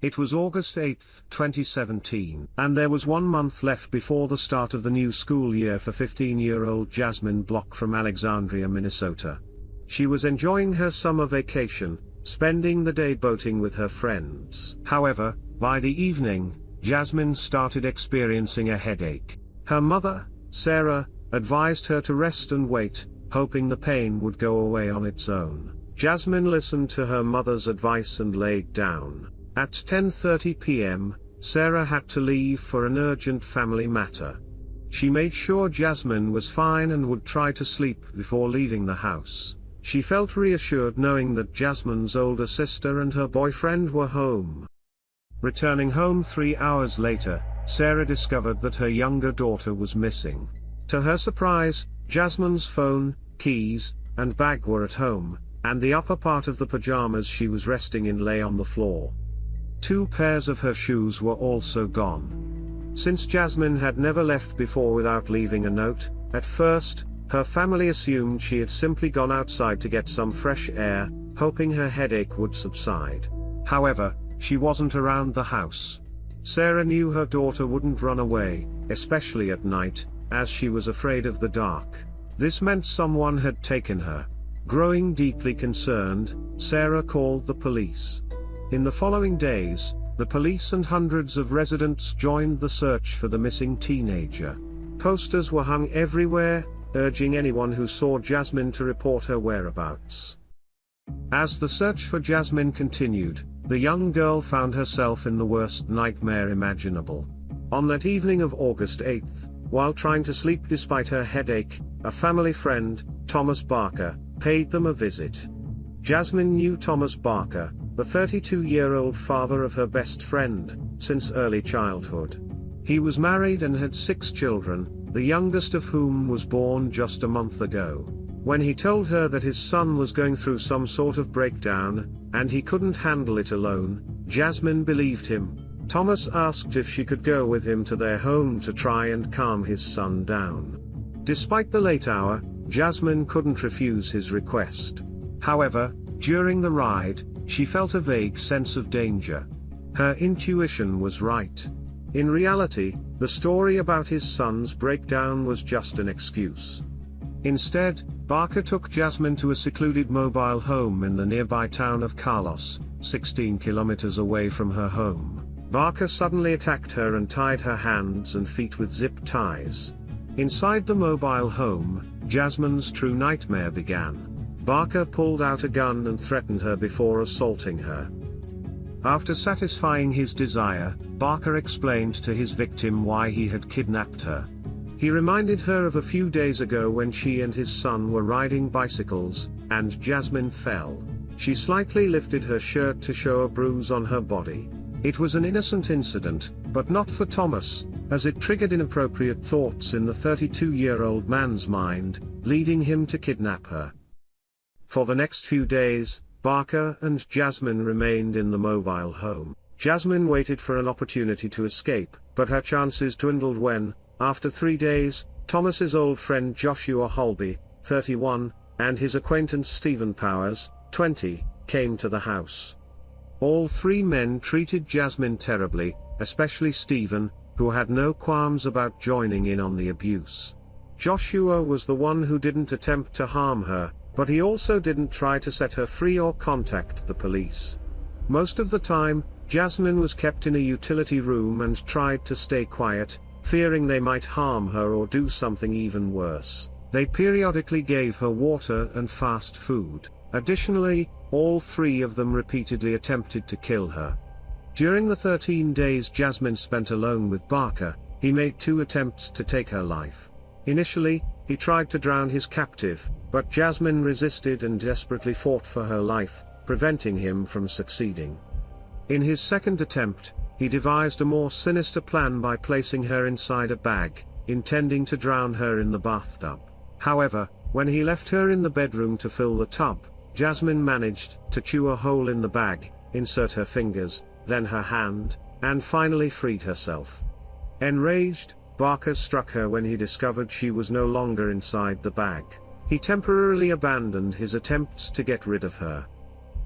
It was August 8, 2017, and there was 1 month left before the start of the new school year for 15-year-old Jasmine Block from Alexandria, Minnesota. She was enjoying her summer vacation, spending the day boating with her friends. However, by the evening, Jasmine started experiencing a headache. Her mother, Sarah, advised her to rest and wait, hoping the pain would go away on its own. Jasmine listened to her mother's advice and laid down. At 10:30 p.m., Sarah had to leave for an urgent family matter. She made sure Jasmine was fine and would try to sleep before leaving the house. She felt reassured knowing that Jasmine's older sister and her boyfriend were home. Returning home 3 hours later, Sarah discovered that her younger daughter was missing. To her surprise, Jasmine's phone, keys, and bag were at home, and the upper part of the pajamas she was resting in lay on the floor. 2 pairs of her shoes were also gone. Since Jasmine had never left before without leaving a note, at first, her family assumed she had simply gone outside to get some fresh air, hoping her headache would subside. However, she wasn't around the house. Sarah knew her daughter wouldn't run away, especially at night, as she was afraid of the dark. This meant someone had taken her. Growing deeply concerned, Sarah called the police. In the following days, the police and hundreds of residents joined the search for the missing teenager. Posters were hung everywhere, urging anyone who saw Jasmine to report her whereabouts. As the search for Jasmine continued, the young girl found herself in the worst nightmare imaginable. On that evening of August 8, while trying to sleep despite her headache, a family friend, Thomas Barker, paid them a visit. Jasmine knew Thomas Barker, the 32-year-old father of her best friend, since early childhood. He was married and had 6 children, the youngest of whom was born just a month ago. When he told her that his son was going through some sort of breakdown, and he couldn't handle it alone, Jasmine believed him. Thomas asked if she could go with him to their home to try and calm his son down. Despite the late hour, Jasmine couldn't refuse his request. However, during the ride, she felt a vague sense of danger. Her intuition was right. In reality, the story about his son's breakdown was just an excuse. Instead, Barker took Jasmine to a secluded mobile home in the nearby town of Carlos, 16 kilometers away from her home. Barker suddenly attacked her and tied her hands and feet with zip ties. Inside the mobile home, Jasmine's true nightmare began. Barker pulled out a gun and threatened her before assaulting her. After satisfying his desire, Barker explained to his victim why he had kidnapped her. He reminded her of a few days ago when she and his son were riding bicycles, and Jasmine fell. She slightly lifted her shirt to show a bruise on her body. It was an innocent incident, but not for Thomas, as it triggered inappropriate thoughts in the 32-year-old man's mind, leading him to kidnap her. For the next few days, Barker and Jasmine remained in the mobile home. Jasmine waited for an opportunity to escape, but her chances dwindled when, after 3 days, Thomas's old friend Joshua Holby, 31, and his acquaintance Stephen Powers, 20, came to the house. All 3 men treated Jasmine terribly, especially Stephen, who had no qualms about joining in on the abuse. Joshua was the one who didn't attempt to harm her, but he also didn't try to set her free or contact the police. Most of the time, Jasmine was kept in a utility room and tried to stay quiet, fearing they might harm her or do something even worse. They periodically gave her water and fast food. Additionally, all 3 of them repeatedly attempted to kill her. During the 13 days Jasmine spent alone with Barker, he made 2 attempts to take her life. Initially, he tried to drown his captive, but Jasmine resisted and desperately fought for her life, preventing him from succeeding. In his second attempt, he devised a more sinister plan by placing her inside a bag, intending to drown her in the bathtub. However, when he left her in the bedroom to fill the tub, Jasmine managed to chew a hole in the bag, insert her fingers, then her hand, and finally freed herself. Enraged, Barker struck her when he discovered she was no longer inside the bag. He temporarily abandoned his attempts to get rid of her.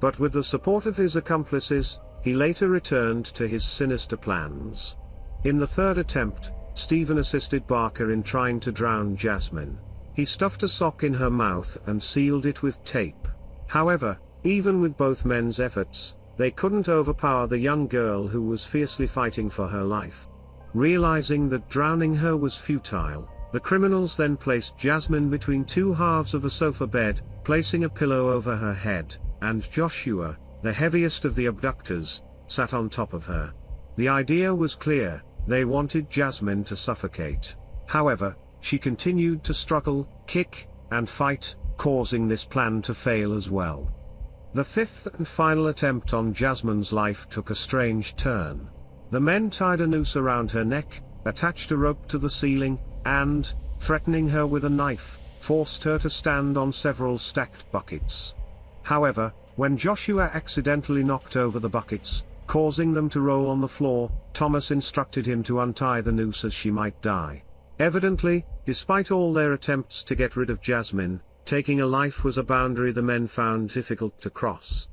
But with the support of his accomplices, he later returned to his sinister plans. In the third attempt, Stephen assisted Barker in trying to drown Jasmine. He stuffed a sock in her mouth and sealed it with tape. However, even with both men's efforts, they couldn't overpower the young girl who was fiercely fighting for her life. Realizing that drowning her was futile, the criminals then placed Jasmine between two halves of a sofa bed, placing a pillow over her head, and Joshua, the heaviest of the abductors, sat on top of her. The idea was clear: they wanted Jasmine to suffocate. However, she continued to struggle, kick, and fight, causing this plan to fail as well. The fifth and final attempt on Jasmine's life took a strange turn. The men tied a noose around her neck, attached a rope to the ceiling, and, threatening her with a knife, forced her to stand on several stacked buckets. However, when Joshua accidentally knocked over the buckets, causing them to roll on the floor, Thomas instructed him to untie the noose as she might die. Evidently, despite all their attempts to get rid of Jasmine, taking a life was a boundary the men found difficult to cross.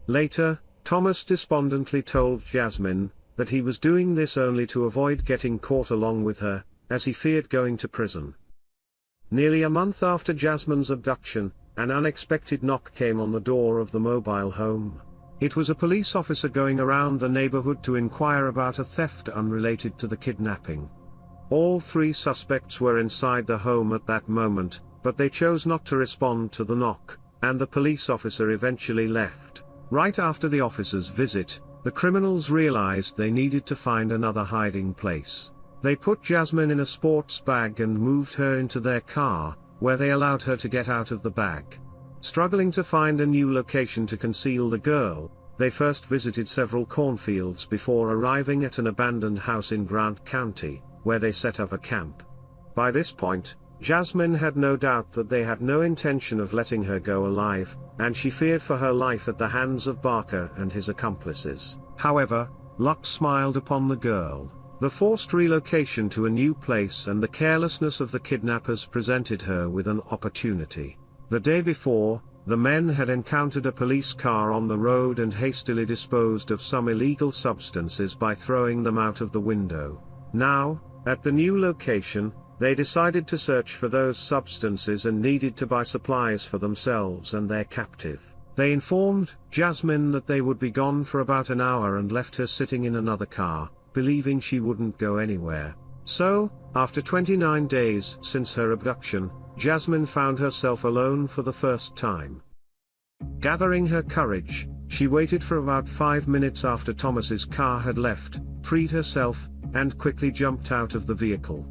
Later, Thomas despondently told Jasmine that he was doing this only to avoid getting caught along with her, as he feared going to prison. Nearly a month after Jasmine's abduction, an unexpected knock came on the door of the mobile home. It was a police officer going around the neighborhood to inquire about a theft unrelated to the kidnapping. All three suspects were inside the home at that moment, but they chose not to respond to the knock, and the police officer eventually left. Right after the officer's visit, the criminals realized they needed to find another hiding place. They put Jasmine in a sports bag and moved her into their car, where they allowed her to get out of the bag. Struggling to find a new location to conceal the girl, they first visited several cornfields before arriving at an abandoned house in Grant County, where they set up a camp. By this point, Jasmine had no doubt that they had no intention of letting her go alive, and she feared for her life at the hands of Barker and his accomplices. However, luck smiled upon the girl. The forced relocation to a new place and the carelessness of the kidnappers presented her with an opportunity. The day before, the men had encountered a police car on the road and hastily disposed of some illegal substances by throwing them out of the window. Now, at the new location, they decided to search for those substances and needed to buy supplies for themselves and their captive. They informed Jasmine that they would be gone for about an hour and left her sitting in another car, believing she wouldn't go anywhere. So, after 29 days since her abduction, Jasmine found herself alone for the first time. Gathering her courage, she waited for about 5 minutes after Thomas's car had left, freed herself, and quickly jumped out of the vehicle.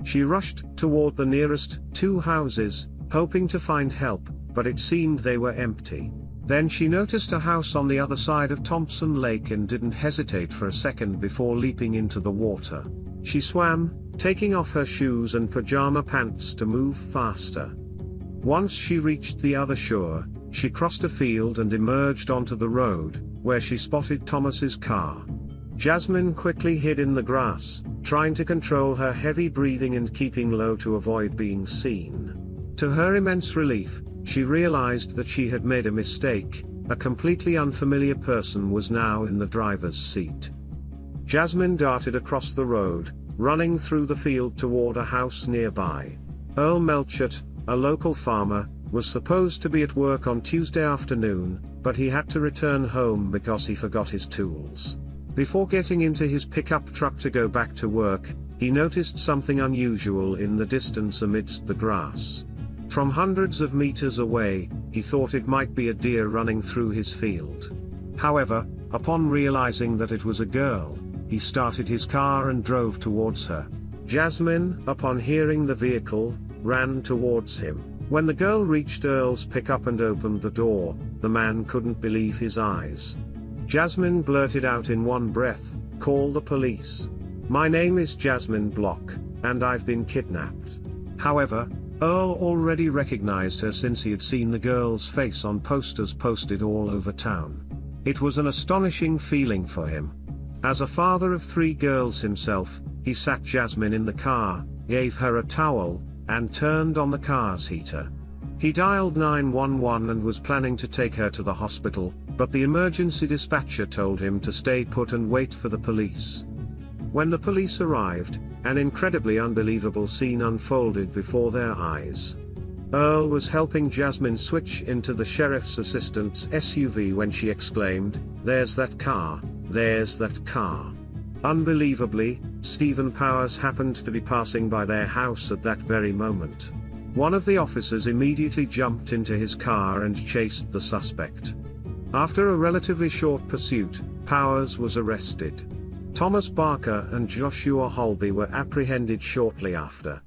She rushed toward the nearest two houses, hoping to find help, but it seemed they were empty. Then she noticed a house on the other side of Thompson Lake and didn't hesitate for a second before leaping into the water. She swam, taking off her shoes and pajama pants to move faster. Once she reached the other shore, she crossed a field and emerged onto the road, where she spotted Thomas's car. Jasmine quickly hid in the grass, trying to control her heavy breathing and keeping low to avoid being seen. To her immense relief, she realized that she had made a mistake. A completely unfamiliar person was now in the driver's seat. Jasmine darted across the road, running through the field toward a house nearby. Earl Melchett, a local farmer, was supposed to be at work on Tuesday afternoon, but he had to return home because he forgot his tools. Before getting into his pickup truck to go back to work, he noticed something unusual in the distance amidst the grass. From hundreds of meters away, he thought it might be a deer running through his field. However, upon realizing that it was a girl, he started his car and drove towards her. Jasmine, upon hearing the vehicle, ran towards him. When the girl reached Earl's pickup and opened the door, the man couldn't believe his eyes. Jasmine blurted out in one breath, "Call the police. My name is Jasmine Block, and I've been kidnapped." However, Earl already recognized her since he had seen the girl's face on posters posted all over town. It was an astonishing feeling for him. As a father of 3 girls himself, he sat Jasmine in the car, gave her a towel, and turned on the car's heater. He dialed 911 and was planning to take her to the hospital, but the emergency dispatcher told him to stay put and wait for the police. When the police arrived, an incredibly unbelievable scene unfolded before their eyes. Earl was helping Jasmine switch into the sheriff's assistant's SUV when she exclaimed, "There's that car, there's that car." Unbelievably, Stephen Powers happened to be passing by their house at that very moment. One of the officers immediately jumped into his car and chased the suspect. After a relatively short pursuit, Powers was arrested. Thomas Barker and Joshua Holby were apprehended shortly after.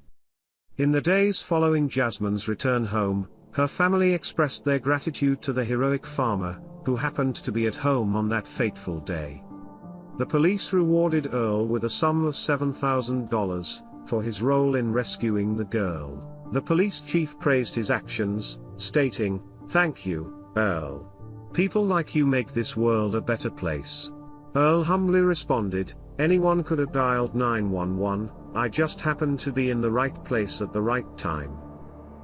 In the days following Jasmine's return home, her family expressed their gratitude to the heroic farmer, who happened to be at home on that fateful day. The police rewarded Earl with a sum of $7,000 for his role in rescuing the girl. The police chief praised his actions, stating, "Thank you, Earl. People like you make this world a better place." Earl humbly responded, "Anyone could have dialed 911, I just happened to be in the right place at the right time."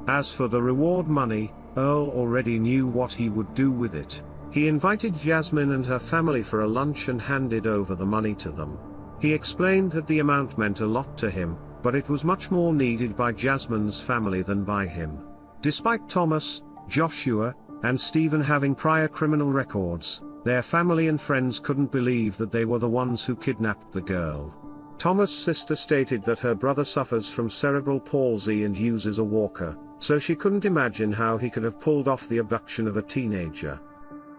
As for the reward money, Earl already knew what he would do with it. He invited Jasmine and her family for a lunch and handed over the money to them. He explained that the amount meant a lot to him, but it was much more needed by Jasmine's family than by him. Despite Thomas, Joshua, and Stephen having prior criminal records, their family and friends couldn't believe that they were the ones who kidnapped the girl. Thomas' sister stated that her brother suffers from cerebral palsy and uses a walker, so she couldn't imagine how he could have pulled off the abduction of a teenager.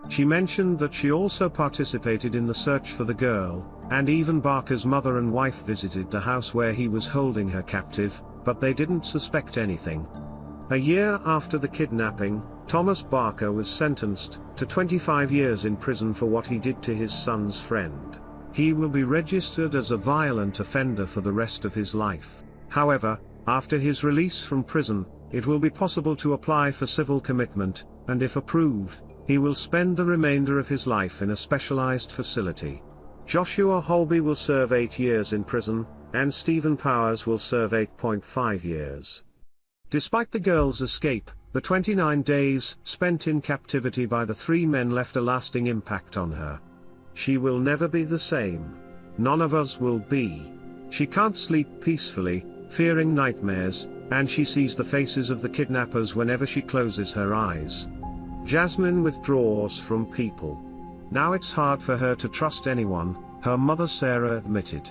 She mentioned that she also participated in the search for the girl, and even Barker's mother and wife visited the house where he was holding her captive, but they didn't suspect anything. A year after the kidnapping, Thomas Barker was sentenced to 25 years in prison for what he did to his son's friend. He will be registered as a violent offender for the rest of his life. However, after his release from prison, it will be possible to apply for civil commitment, and if approved, he will spend the remainder of his life in a specialized facility. Joshua Holby will serve 8 years in prison, and Stephen Powers will serve 8.5 years. Despite the girl's escape, the 29 days spent in captivity by the three men left a lasting impact on her. She will never be the same. None of us will be. She can't sleep peacefully, fearing nightmares, and she sees the faces of the kidnappers whenever she closes her eyes. Jasmine withdraws from people. Now it's hard for her to trust anyone, her mother Sarah admitted.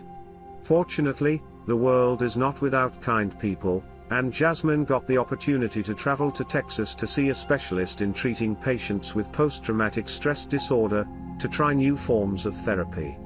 Fortunately, the world is not without kind people, and Jasmine got the opportunity to travel to Texas to see a specialist in treating patients with post-traumatic stress disorder, to try new forms of therapy.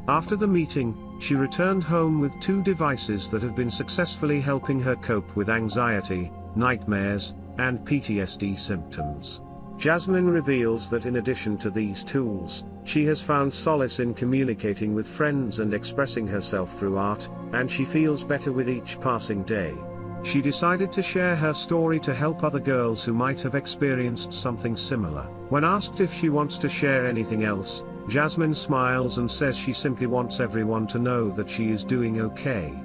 After the meeting, she returned home with 2 devices that have been successfully helping her cope with anxiety, nightmares, and PTSD symptoms. Jasmine reveals that in addition to these tools, she has found solace in communicating with friends and expressing herself through art, and she feels better with each passing day. She decided to share her story to help other girls who might have experienced something similar. When asked if she wants to share anything else, Jasmine smiles and says she simply wants everyone to know that she is doing okay.